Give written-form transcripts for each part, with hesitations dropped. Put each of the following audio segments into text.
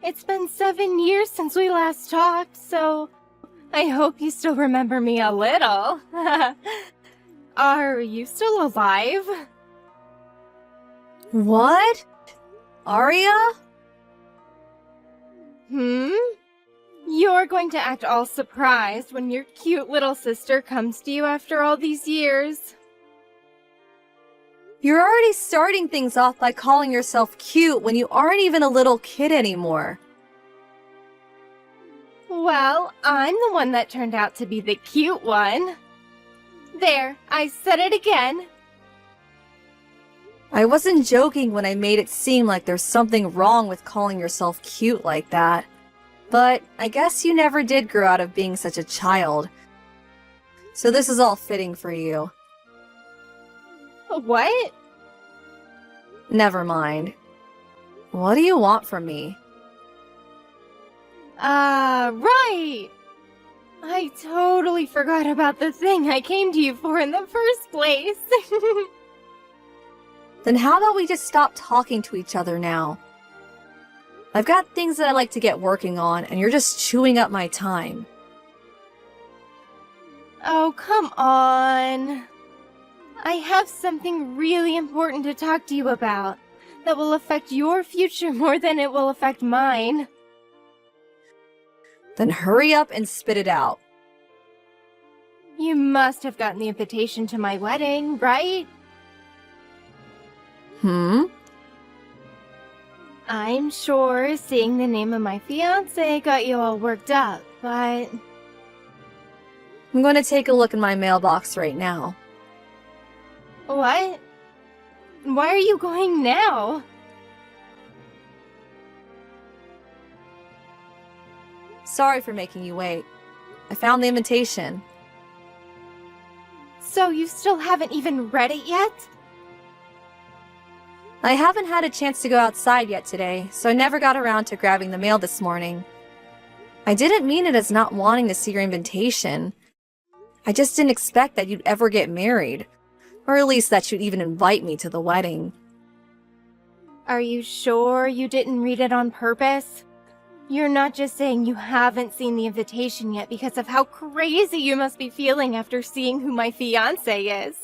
It's been 7 years since we last talked, so I hope you still remember me a little. Are you still alive? What? Arya? You're going to act all surprised when your cute little sister comes to you after all these years. You're already starting things off by calling yourself cute when you aren't even a little kid anymore. Well, I'm the one that turned out to be the cute one. There, I said it again. I wasn't joking when I made it seem like there's something wrong with calling yourself cute like that. But I guess you never did grow out of being such a child. So this is all fitting for you. What? Never mind. What do you want from me? Right! I totally forgot about the thing I came to you for in the first place. Then how about we just stop talking to each other now? I've got things that I like to get working on, and you're just chewing up my time. Oh, come on. I have something really important to talk to you about that will affect your future more than it will affect mine. Then hurry up and spit it out. You must have gotten the invitation to my wedding, right? I'm sure seeing the name of my fiancé got you all worked up, but... I'm going to take a look in my mailbox right now. What? Why are you going now? Sorry for making you wait. I found the invitation. So you still haven't even read it yet? I haven't had a chance to go outside yet today, so I never got around to grabbing the mail this morning. I didn't mean it as not wanting to see your invitation. I just didn't expect that you'd ever get married, or at least that you'd even invite me to the wedding. Are you sure you didn't read it on purpose? You're not just saying you haven't seen the invitation yet because of how crazy you must be feeling after seeing who my fiancé is.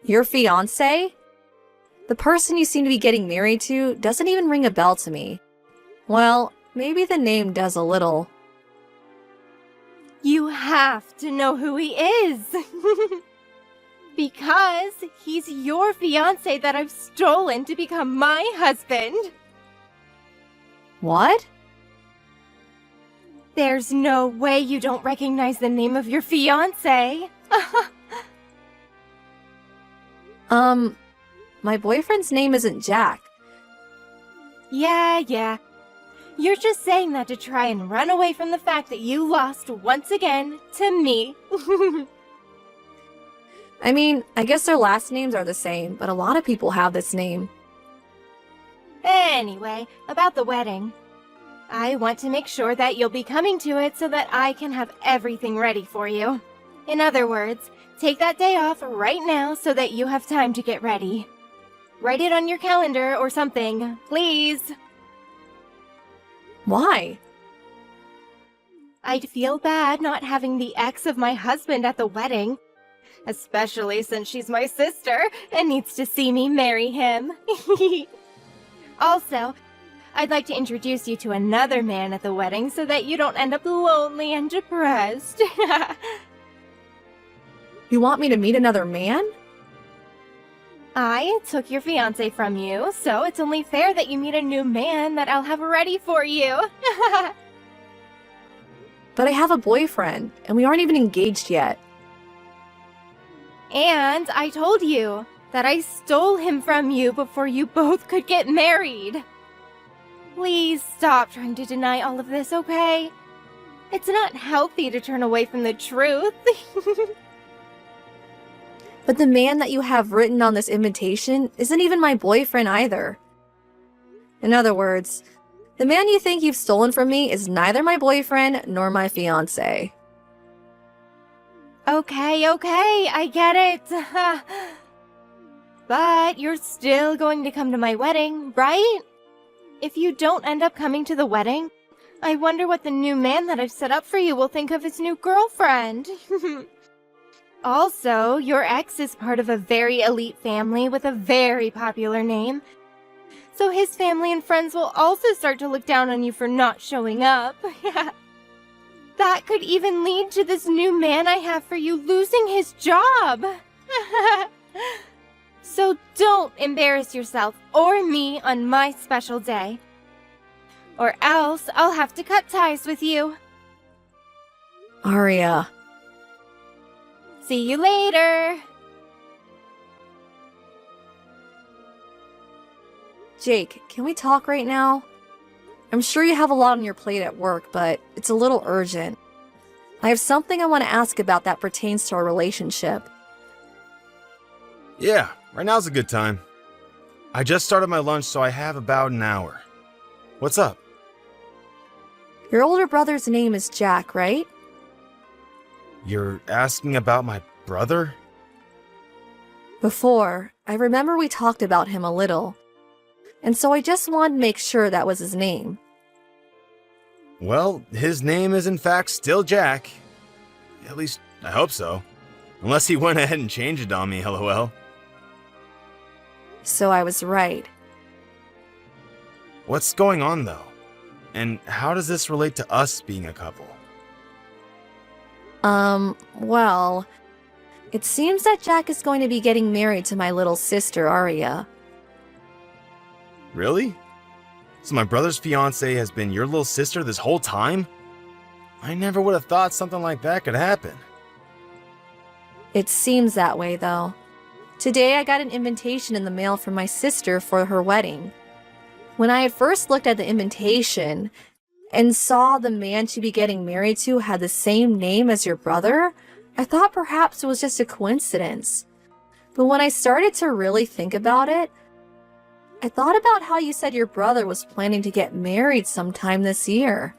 Your fiancé? The person you seem to be getting married to doesn't even ring a bell to me. Well, maybe the name does a little. You have to know who he is. Because he's your fiancé that I've stolen to become my husband. What? There's no way you don't recognize the name of your fiancé. My boyfriend's name isn't Jack. Yeah. You're just saying that to try and run away from the fact that you lost once again to me. I mean, I guess their last names are the same, but a lot of people have this name. Anyway, about the wedding. I want to make sure that you'll be coming to it so that I can have everything ready for you. In other words, take that day off right now so that you have time to get ready. Write it on your calendar or something, please. Why? I'd feel bad not having the ex of my husband at the wedding, especially since she's my sister and needs to see me marry him. Also, I'd like to introduce you to another man at the wedding so that you don't end up lonely and depressed. You want me to meet another man? I took your fiancé from you, so it's only fair that you meet a new man that I'll have ready for you. But I have a boyfriend, and we aren't even engaged yet. And I told you that I stole him from you before you both could get married. Please stop trying to deny all of this, okay? It's not healthy to turn away from the truth. But the man that you have written on this invitation isn't even my boyfriend either. In other words, the man you think you've stolen from me is neither my boyfriend nor my fiancé. Okay, I get it. But you're still going to come to my wedding, right? if you don't end up coming to the wedding, I wonder what the new man that I've set up for you will think of his new girlfriend. Also, your ex is part of a very elite family with a very popular name. So his family and friends will also start to look down on you for not showing up. That could even lead to this new man I have for you losing his job. So don't embarrass yourself or me on my special day. Or else I'll have to cut ties with you. Arya. See you later. Jake, can we talk right now? I'm sure you have a lot on your plate at work, but it's a little urgent. I have something I want to ask about that pertains to our relationship. Yeah, right now's a good time. I just started my lunch, so I have about an hour. What's up? Your older brother's name is Jack, right? You're asking about my brother? Before, I remember we talked about him a little. And so I just wanted to make sure that was his name. Well, his name is in fact still Jack. At least, I hope so. Unless he went ahead and changed it on me, lol. So I was right. What's going on, though? And how does this relate to us being a couple? Well, it seems that Jack is going to be getting married to my little sister, Arya. Really? So my brother's fiancée has been your little sister this whole time? I never would have thought something like that could happen. It seems that way, though. Today I got an invitation in the mail from my sister for her wedding. When I had first looked at the invitation and saw the man she'd be getting married to had the same name as your brother, I thought perhaps it was just a coincidence. But when I started to really think about it, I thought about how you said your brother was planning to get married sometime this year.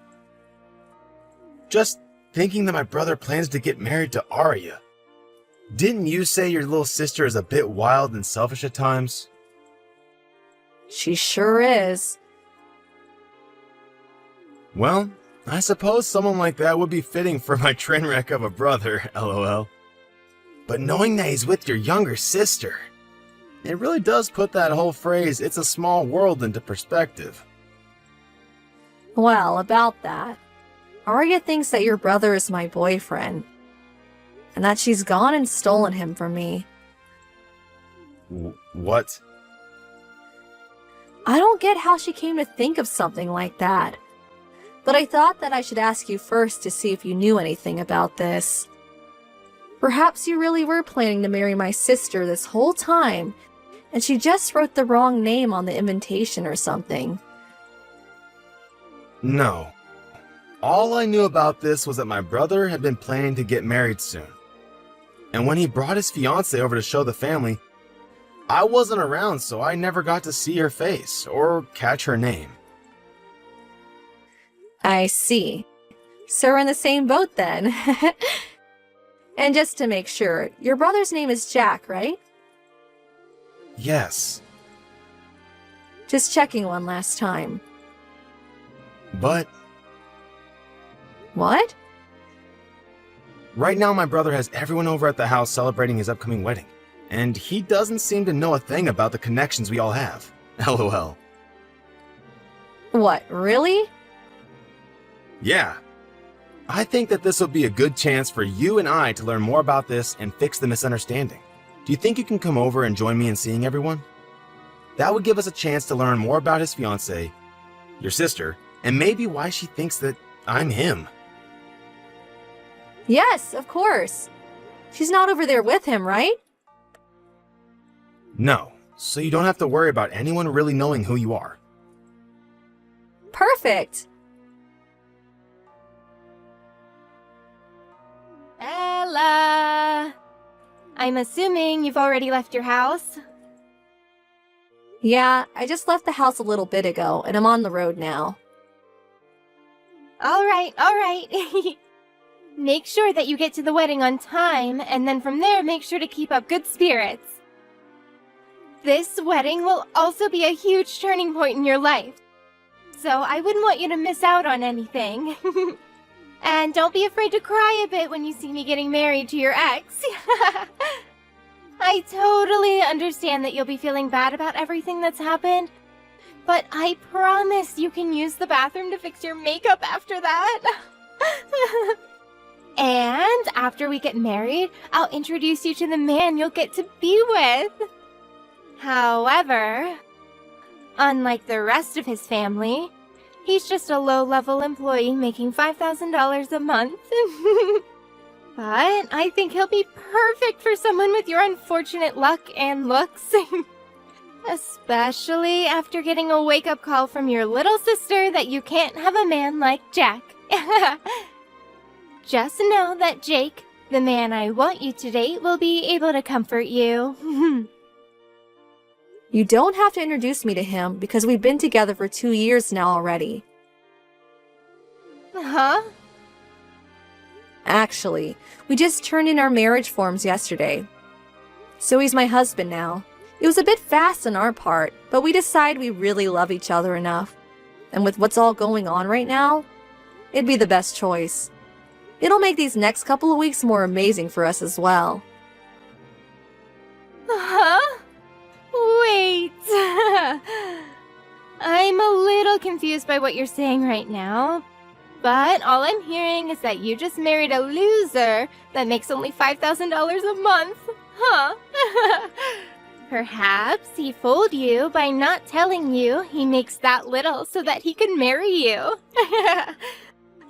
Just thinking that my brother plans to get married to Arya. Didn't you say your little sister is a bit wild and selfish at times? She sure is. Well, I suppose someone like that would be fitting for my train wreck of a brother, lol. But knowing that he's with your younger sister, it really does put that whole phrase, "it's a small world," into perspective. Well, about that, Arya thinks that your brother is my boyfriend, and that she's gone and stolen him from me. What? I don't get how she came to think of something like that. But I thought that I should ask you first to see if you knew anything about this. Perhaps you really were planning to marry my sister this whole time, and she just wrote the wrong name on the invitation or something. No. All I knew about this was that my brother had been planning to get married soon. And when he brought his fiancée over to show the family, I wasn't around, so I never got to see her face or catch her name. I see. So we're in the same boat then. And just to make sure, your brother's name is Jack, right? Yes. Just checking one last time. But What? right now my brother has everyone over at the house celebrating his upcoming wedding. And he doesn't seem to know a thing about the connections we all have. LOL. What, really? Yeah. I think that this will be a good chance for you and I to learn more about this and fix the misunderstanding. Do you think you can come over and join me in seeing everyone? That would give us a chance to learn more about his fiancée, your sister, and maybe why she thinks that I'm him. Yes, of course. She's not over there with him, right? No, so you don't have to worry about anyone really knowing who you are. Perfect. Ella! I'm assuming you've already left your house? Yeah, I just left the house a little bit ago, and I'm on the road now. All right. Make sure that you get to the wedding on time, and then from there, make sure to keep up good spirits. This wedding will also be a huge turning point in your life, so I wouldn't want you to miss out on anything. And don't be afraid to cry a bit when you see me getting married to your ex. I totally understand that you'll be feeling bad about everything that's happened, but I promise you can use the bathroom to fix your makeup after that. And after we get married, I'll introduce you to the man you'll get to be with. However, unlike the rest of his family, he's just a low-level employee making $5,000 a month. But I think he'll be perfect for someone with your unfortunate luck and looks. Especially after getting a wake-up call from your little sister that you can't have a man like Jack. Just know that Jake, the man I want you to date, will be able to comfort you. You don't have to introduce me to him because we've been together for 2 years now already. Huh? Actually, we just turned in our marriage forms yesterday. So he's my husband now. It was a bit fast on our part, but we decided we really love each other enough. And with what's all going on right now, it'd be the best choice. It'll make these next couple of weeks more amazing for us as well. Huh? Wait. I'm a little confused by what you're saying right now. But all I'm hearing is that you just married a loser that makes only $5,000 a month. Huh? Perhaps he fooled you by not telling you he makes that little so that he could marry you.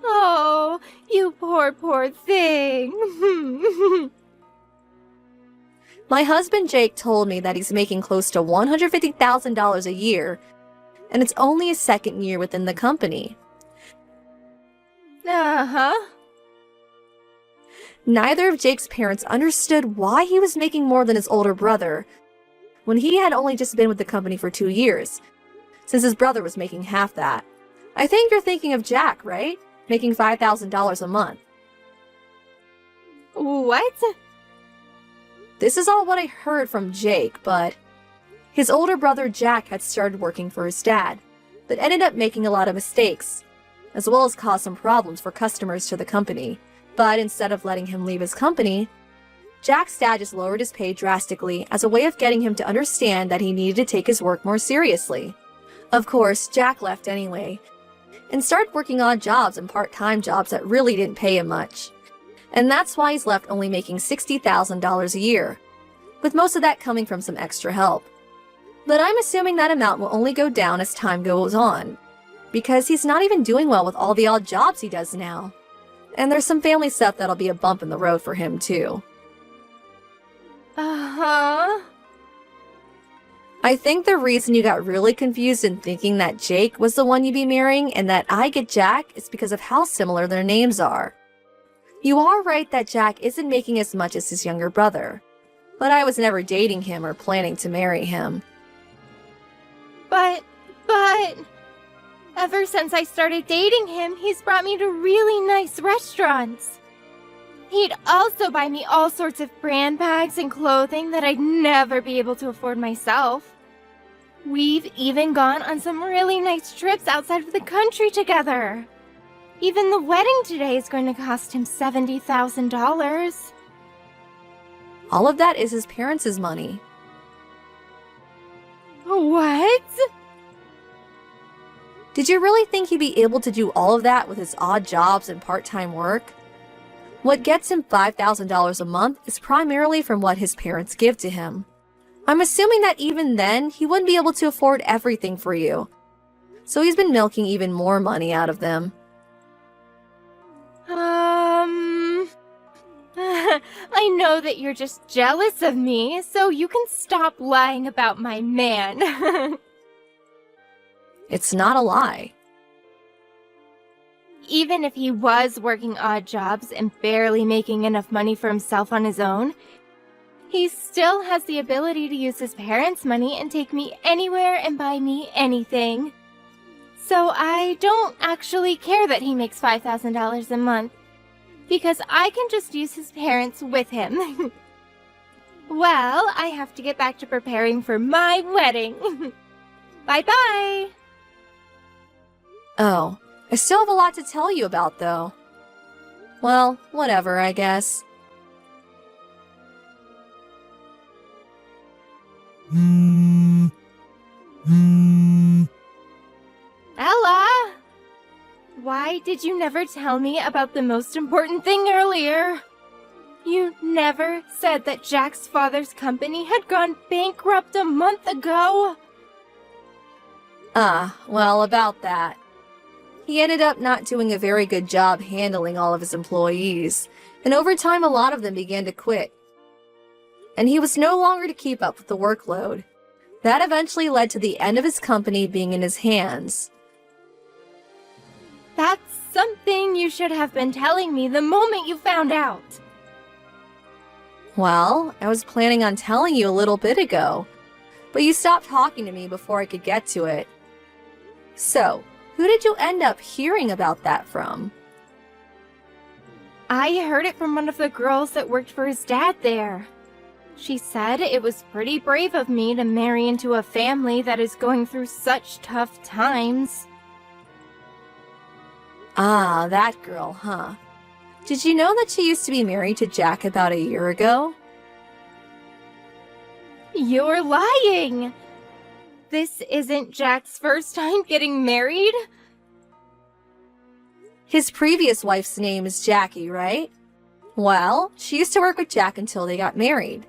Oh, you poor thing. My husband Jake told me that he's making close to $150,000 a year, and it's only his second year within the company. Uh-huh. Neither of Jake's parents understood why he was making more than his older brother, when he had only just been with the company for 2 years, since his brother was making half that. I think you're thinking of Jack, right? Making $5,000 a month. What? This is all what I heard from Jake, but his older brother Jack had started working for his dad, but ended up making a lot of mistakes, as well as caused some problems for customers to the company. But instead of letting him leave his company, Jack's dad just lowered his pay drastically as a way of getting him to understand that he needed to take his work more seriously. Of course, Jack left anyway, and started working odd jobs and part-time jobs that really didn't pay him much. And that's why he's left only making $60,000 a year, with most of that coming from some extra help. But I'm assuming that amount will only go down as time goes on, because he's not even doing well with all the odd jobs he does now. And there's some family stuff that'll be a bump in the road for him too. Uh-huh. I think the reason you got really confused in thinking that Jake was the one you'd be marrying and that I get Jack is because of how similar their names are. You are right that Jack isn't making as much as his younger brother, but I was never dating him or planning to marry him. But, ever since I started dating him, he's brought me to really nice restaurants. He'd also buy me all sorts of brand bags and clothing that I'd never be able to afford myself. We've even gone on some really nice trips outside of the country together. Even the wedding today is going to cost him $70,000. All of that is his parents' money. What? Did you really think he'd be able to do all of that with his odd jobs and part-time work? What gets him $5,000 a month is primarily from what his parents give to him. I'm assuming that even then, he wouldn't be able to afford everything for you. So he's been milking even more money out of them. I know that you're just jealous of me, so you can stop lying about my man. It's not a lie. Even if he was working odd jobs and barely making enough money for himself on his own, he still has the ability to use his parents' money and take me anywhere and buy me anything. So I don't actually care that he makes $5,000 a month, because I can just use his parents with him. Well, I have to get back to preparing for my wedding. Bye-bye! Oh, I still have a lot to tell you about, though. Well, whatever, I guess. Ella! Why did you never tell me about the most important thing earlier? You never said that Jack's father's company had gone bankrupt a month ago. Well, about that. He ended up not doing a very good job handling all of his employees, and over time a lot of them began to quit. And he was no longer to keep up with the workload. That eventually led to the end of his company being in his hands. That's something you should have been telling me the moment you found out. Well, I was planning on telling you a little bit ago, but you stopped talking to me before I could get to it. So, who did you end up hearing about that from? I heard it from one of the girls that worked for his dad there. She said it was pretty brave of me to marry into a family that is going through such tough times. Ah, that girl, huh? Did you know that she used to be married to Jack about a year ago? You're lying! This isn't Jack's first time getting married? His previous wife's name is Jackie, right? Well, she used to work with Jack until they got married.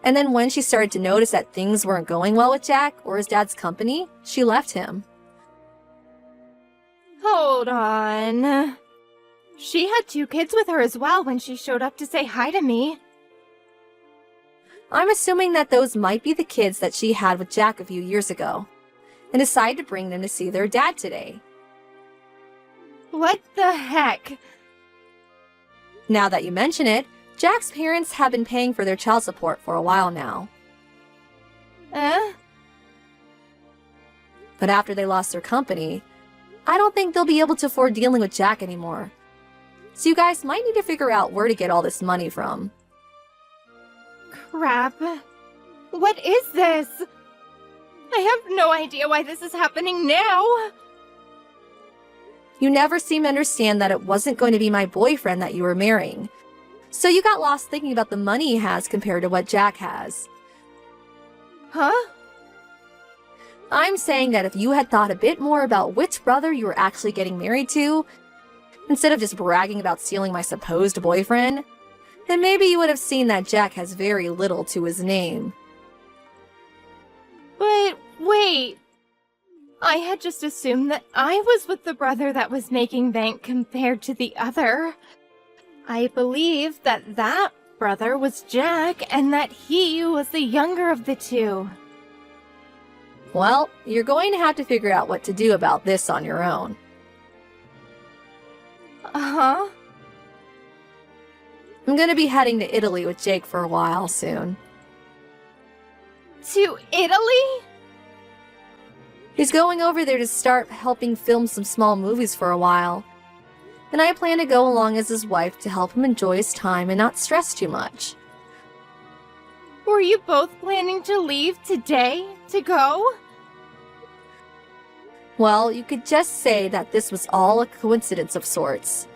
And then when she started to notice that things weren't going well with Jack or his dad's company, she left him. Hold on. She had 2 kids with her as well when she showed up to say hi to me. I'm assuming that those might be the kids that she had with Jack a few years ago, and decided to bring them to see their dad today. What the heck? Now that you mention it, Jack's parents have been paying for their child support for a while now. But after they lost their company, I don't think they'll be able to afford dealing with Jack anymore. So you guys might need to figure out where to get all this money from. Crap. What is this? I have no idea why this is happening now. You never seem to understand that it wasn't going to be my boyfriend that you were marrying. So you got lost thinking about the money he has compared to what Jack has. Huh? I'm saying that if you had thought a bit more about which brother you were actually getting married to, instead of just bragging about stealing my supposed boyfriend, then maybe you would have seen that Jack has very little to his name. But wait. I had just assumed that I was with the brother that was making bank compared to the other. I believed that that brother was Jack and that he was the younger of the 2. Well, you're going to have to figure out what to do about this on your own. Uh-huh. I'm gonna be heading to Italy with Jake for a while soon. To Italy? He's going over there to start helping film some small movies for a while. And I plan to go along as his wife to help him enjoy his time and not stress too much. Were you both planning to leave today to go? Well, you could just say that this was all a coincidence of sorts.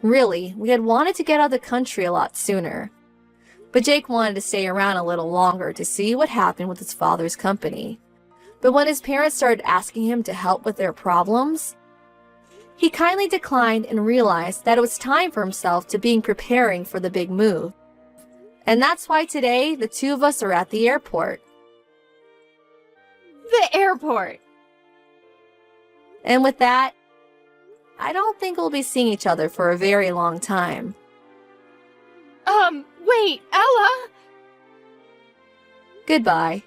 Really, we had wanted to get out of the country a lot sooner. But Jake wanted to stay around a little longer to see what happened with his father's company. But when his parents started asking him to help with their problems, he kindly declined and realized that it was time for himself to be preparing for the big move. And that's why today the 2 of us are at the airport. The airport. And with that, I don't think we'll be seeing each other for a very long time. Wait, Ella? Goodbye.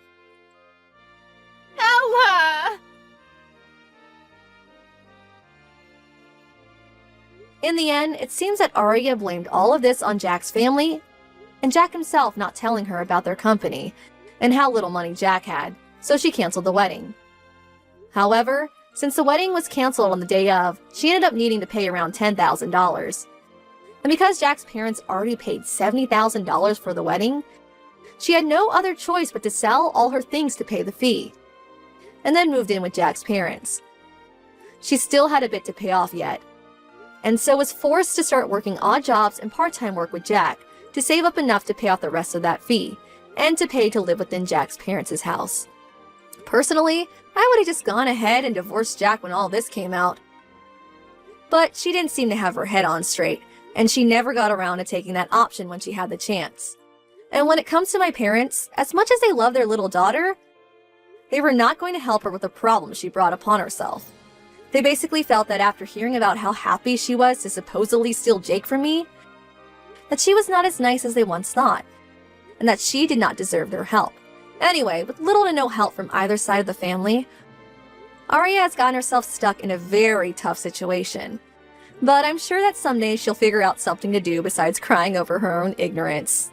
Ella! In the end, it seems that Arya blamed all of this on Jack's family, and Jack himself not telling her about their company, and how little money Jack had, so she canceled the wedding. However, since the wedding was canceled on the day of, she ended up needing to pay around $10,000. And because Jack's parents already paid $70,000 for the wedding, she had no other choice but to sell all her things to pay the fee, and then moved in with Jack's parents. she still had a bit to pay off yet, and so was forced to start working odd jobs and part-time work with Jack to save up enough to pay off the rest of that fee, and to pay to live within Jack's parents' house. Personally, I would have just gone ahead and divorced Jack when all this came out. But she didn't seem to have her head on straight, and she never got around to taking that option when she had the chance. And when it comes to my parents, as much as they love their little daughter, they were not going to help her with the problem she brought upon herself. They basically felt that after hearing about how happy she was to supposedly steal Jake from me, that she was not as nice as they once thought, and that she did not deserve their help. Anyway, with little to no help from either side of the family, Arya has gotten herself stuck in a very tough situation. But I'm sure that someday she'll figure out something to do besides crying over her own ignorance.